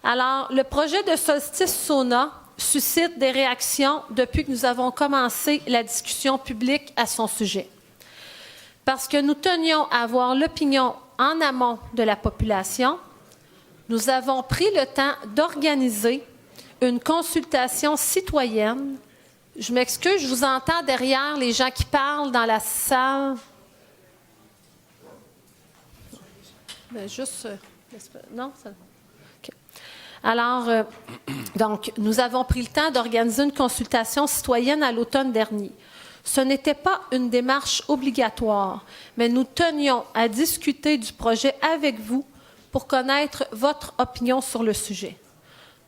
Alors, le projet de solstice sauna suscite des réactions depuis que nous avons commencé la discussion publique à son sujet. Parce que nous tenions à avoir l'opinion en amont de la population, nous avons pris le temps d'organiser une consultation citoyenne. Je m'excuse, je vous entends derrière les gens qui parlent dans la salle. Bien, juste... non, ça... Okay. Alors, donc, nous avons pris le temps d'organiser une consultation citoyenne à l'automne dernier. Ce n'était pas une démarche obligatoire, mais nous tenions à discuter du projet avec vous pour connaître votre opinion sur le sujet.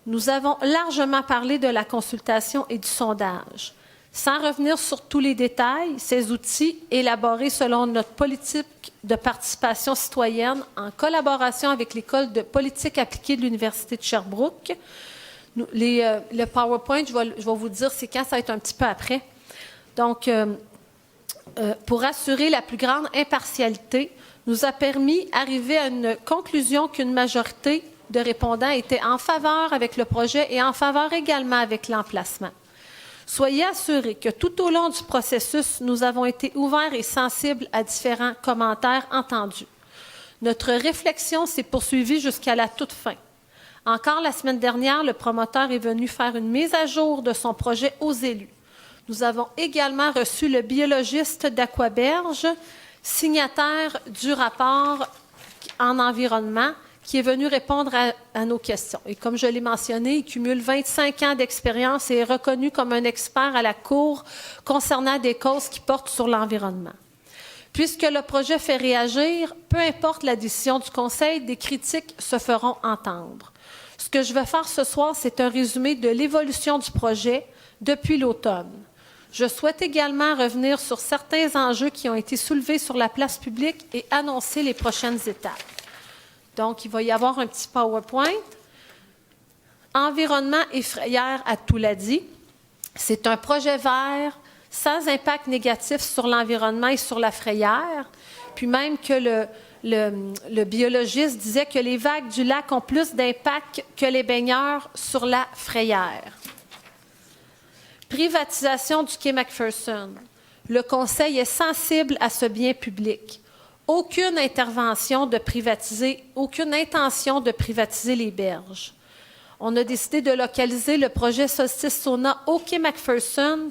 Nous avons largement parlé de la consultation et du sondage. Sans revenir sur tous les détails, ces outils, élaborés selon notre politique de participation citoyenne en collaboration avec l'École de politique appliquée de l'Université de Sherbrooke, le PowerPoint, je vais vous dire c'est quand, ça va être un petit peu après. Donc, pour assurer la plus grande impartialité, nous a permis d'arriver à une conclusion qu'une majorité de répondants étaient en faveur avec le projet et en faveur également avec l'emplacement. Soyez assurés que tout au long du processus, nous avons été ouverts et sensibles à différents commentaires entendus. Notre réflexion s'est poursuivie jusqu'à la toute fin. Encore la semaine dernière, le promoteur est venu faire une mise à jour de son projet aux élus. Nous avons également reçu le biologiste d'Aquaberge, signataire du rapport en environnement, qui est venu répondre à nos questions. Et comme je l'ai mentionné, il cumule 25 ans d'expérience et est reconnu comme un expert à la Cour concernant des causes qui portent sur l'environnement. Puisque le projet fait réagir, peu importe la décision du Conseil, des critiques se feront entendre. Ce que je vais faire ce soir, c'est un résumé de l'évolution du projet depuis l'automne. Je souhaite également revenir sur certains enjeux qui ont été soulevés sur la place publique et annoncer les prochaines étapes. Donc, il va y avoir un petit PowerPoint. Environnement et frayère à Touladi. C'est un projet vert sans impact négatif sur l'environnement et sur la frayère. Puis même que le biologiste disait que les vagues du lac ont plus d'impact que les baigneurs sur la frayère. Privatisation du quai McPherson. Le Conseil est sensible à ce bien public. Aucune intention de privatiser les berges. On a décidé de localiser le projet Solstice Sauna au quai McPherson,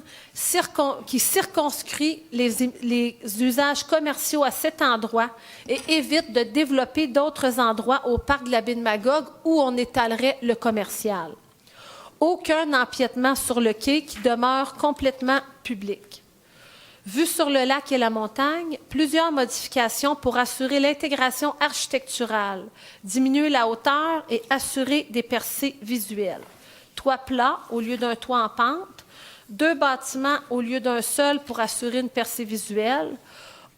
qui circonscrit les usages commerciaux à cet endroit et évite de développer d'autres endroits au parc de la baie de Magog où on étalerait le commercial. Aucun empiètement sur le quai qui demeure complètement public. Vue sur le lac et la montagne, plusieurs modifications pour assurer l'intégration architecturale, diminuer la hauteur et assurer des percées visuelles. Toit plat au lieu d'un toit en pente, 2 bâtiments au lieu d'un seul pour assurer une percée visuelle,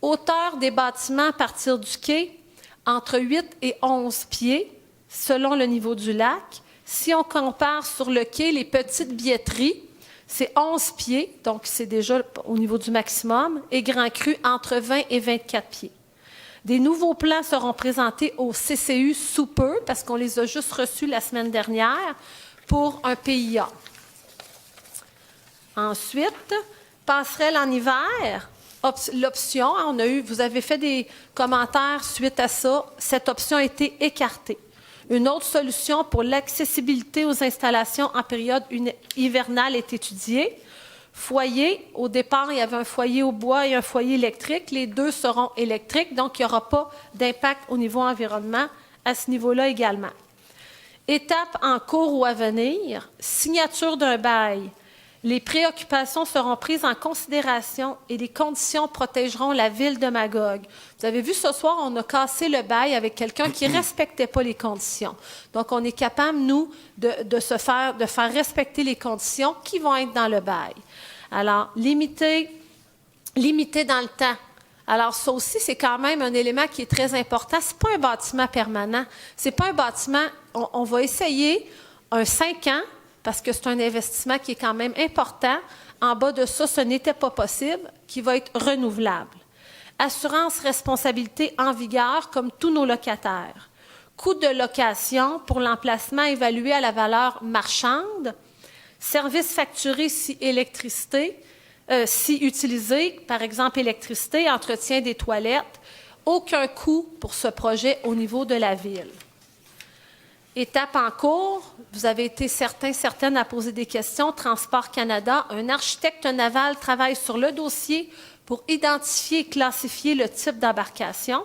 hauteur des bâtiments à partir du quai entre 8 et 11 pieds selon le niveau du lac. Si on compare sur le quai les petites billetteries, c'est 11 pieds, donc c'est déjà au niveau du maximum, et Grand Cru entre 20 et 24 pieds. Des nouveaux plans seront présentés au CCU sous peu, parce qu'on les a juste reçus la semaine dernière, pour un PIA. Ensuite, passerelle en hiver, l'option, vous avez fait des commentaires suite à ça, cette option a été écartée. Une autre solution pour l'accessibilité aux installations en période hivernale est étudiée. Foyer, au départ, il y avait un foyer au bois et un foyer électrique. Les deux seront électriques, donc il n'y aura pas d'impact au niveau environnement à ce niveau-là également. Étape en cours ou à venir, signature d'un bail. Les préoccupations seront prises en considération et les conditions protégeront la ville de Magog. Vous avez vu, ce soir, on a cassé le bail avec quelqu'un qui ne respectait pas les conditions. Donc, on est capable, nous, de faire respecter les conditions qui vont être dans le bail. Alors, limiter dans le temps. Alors, ça aussi, c'est quand même un élément qui est très important. Ce n'est pas un bâtiment permanent. Ce n'est pas un bâtiment... On va essayer un 5 ans, parce que c'est un investissement qui est quand même important. En bas de ça, ce n'était pas possible, qui va être renouvelable. Assurance responsabilité en vigueur, comme tous nos locataires. Coût de location pour l'emplacement évalué à la valeur marchande. Services facturés si utilisé, par exemple électricité, entretien des toilettes. Aucun coût pour ce projet au niveau de la ville. Étape en cours, vous avez été certaines à poser des questions. Transport Canada, un architecte naval travaille sur le dossier pour identifier et classifier le type d'embarcation.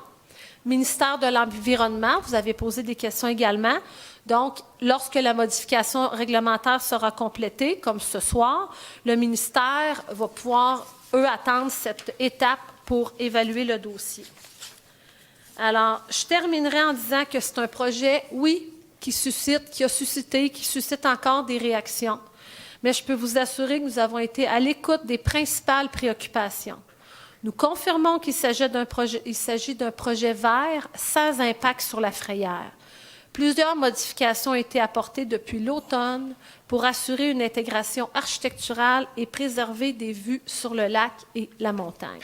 Ministère de l'Environnement, vous avez posé des questions également. Donc, lorsque la modification réglementaire sera complétée, comme ce soir, le ministère va pouvoir, attendre cette étape pour évaluer le dossier. Alors, je terminerai en disant que c'est un projet, oui, qui suscite encore des réactions. Mais je peux vous assurer que nous avons été à l'écoute des principales préoccupations. Nous confirmons qu'il s'agit d'un projet vert sans impact sur la frayère. Plusieurs modifications ont été apportées depuis l'automne pour assurer une intégration architecturale et préserver des vues sur le lac et la montagne.